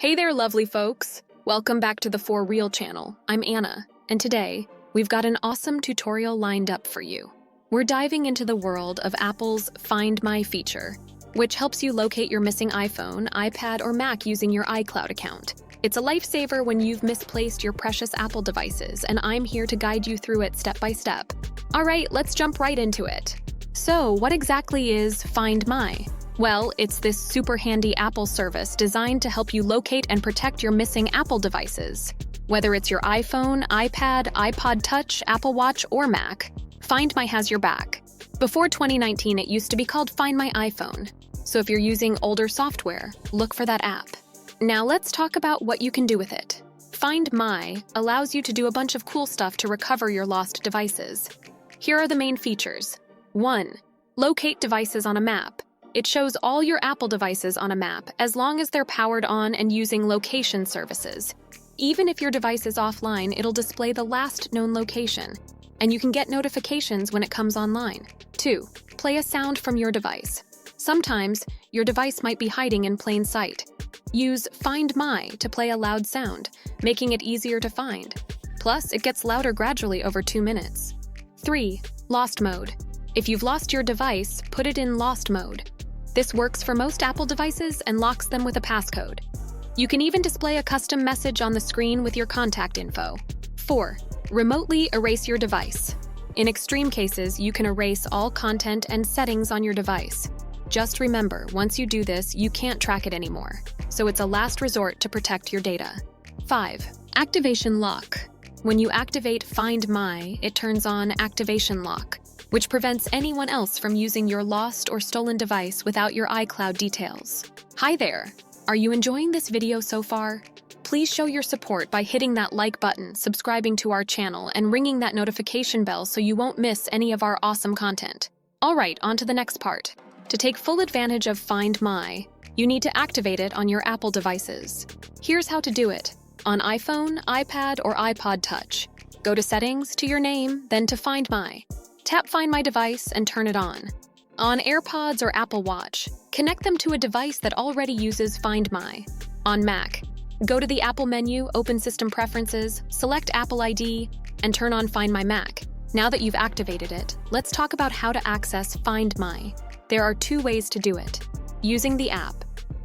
Hey there, lovely folks! Welcome back to the For Real channel. I'm Anna, and today, we've got an awesome tutorial lined up for you. We're diving into the world of Apple's Find My feature, which helps you locate your missing iPhone, iPad, or Mac using your iCloud account. It's a lifesaver when you've misplaced your precious Apple devices, and I'm here to guide you through it step by step. All right, let's jump right into it. So, what exactly is Find My? Well, it's this super handy Apple service designed to help you locate and protect your missing Apple devices. Whether it's your iPhone, iPad, iPod Touch, Apple Watch, or Mac, Find My has your back. Before 2019, it used to be called Find My iPhone. So if you're using older software, look for that app. Now let's talk about what you can do with it. Find My allows you to do a bunch of cool stuff to recover your lost devices. Here are the main features. 1. Locate devices on a map. It shows all your Apple devices on a map as long as they're powered on and using location services. Even if your device is offline, it'll display the last known location, and you can get notifications when it comes online. 2. Play a sound from your device. Sometimes, your device might be hiding in plain sight. Use Find My to play a loud sound, making it easier to find. Plus, it gets louder gradually over 2 minutes. 3. Lost Mode. If you've lost your device, put it in Lost Mode. This works for most Apple devices and locks them with a passcode. You can even display a custom message on the screen with your contact info. 4. Remotely erase your device. In extreme cases, you can erase all content and settings on your device. Just remember, once you do this, you can't track it anymore, so it's a last resort to protect your data. 5. Activation Lock. When you activate Find My, it turns on Activation Lock, which prevents anyone else from using your lost or stolen device without your iCloud details. Hi there! Are you enjoying this video so far? Please show your support by hitting that like button, subscribing to our channel, and ringing that notification bell so you won't miss any of our awesome content. Alright, on to the next part. To take full advantage of Find My, you need to activate it on your Apple devices. Here's how to do it. On iPhone, iPad, or iPod Touch, go to Settings, to your name, then to Find My. Tap Find My device and turn it on. On AirPods or Apple Watch, connect them to a device that already uses Find My. On Mac, go to the Apple menu, open System Preferences, select Apple ID, and turn on Find My Mac. Now that you've activated it, let's talk about how to access Find My. There are 2 ways to do it. Using the app.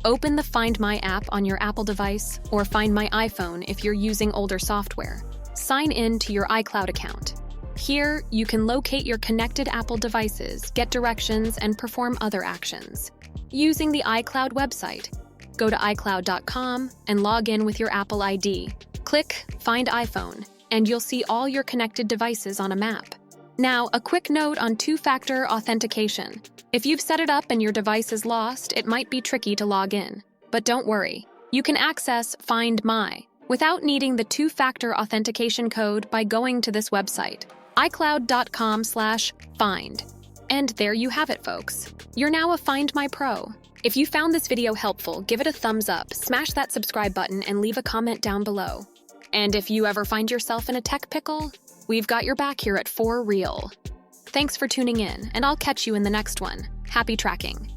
Open the Find My app on your Apple device or Find My iPhone if you're using older software. Sign in to your iCloud account. Here, you can locate your connected Apple devices, get directions, and perform other actions. Using the iCloud website, go to iCloud.com and log in with your Apple ID. Click Find iPhone, and you'll see all your connected devices on a map. Now, a quick note on 2-factor authentication. If you've set it up and your device is lost, it might be tricky to log in. But don't worry, you can access Find My without needing the 2-factor authentication code by going to this website, iCloud.com/find. And there you have it, folks. You're now a Find My Pro. If you found this video helpful, give it a thumbs up, smash that subscribe button, and leave a comment down below. And if you ever find yourself in a tech pickle, we've got your back here at For Real. Thanks for tuning in, and I'll catch you in the next one. Happy tracking!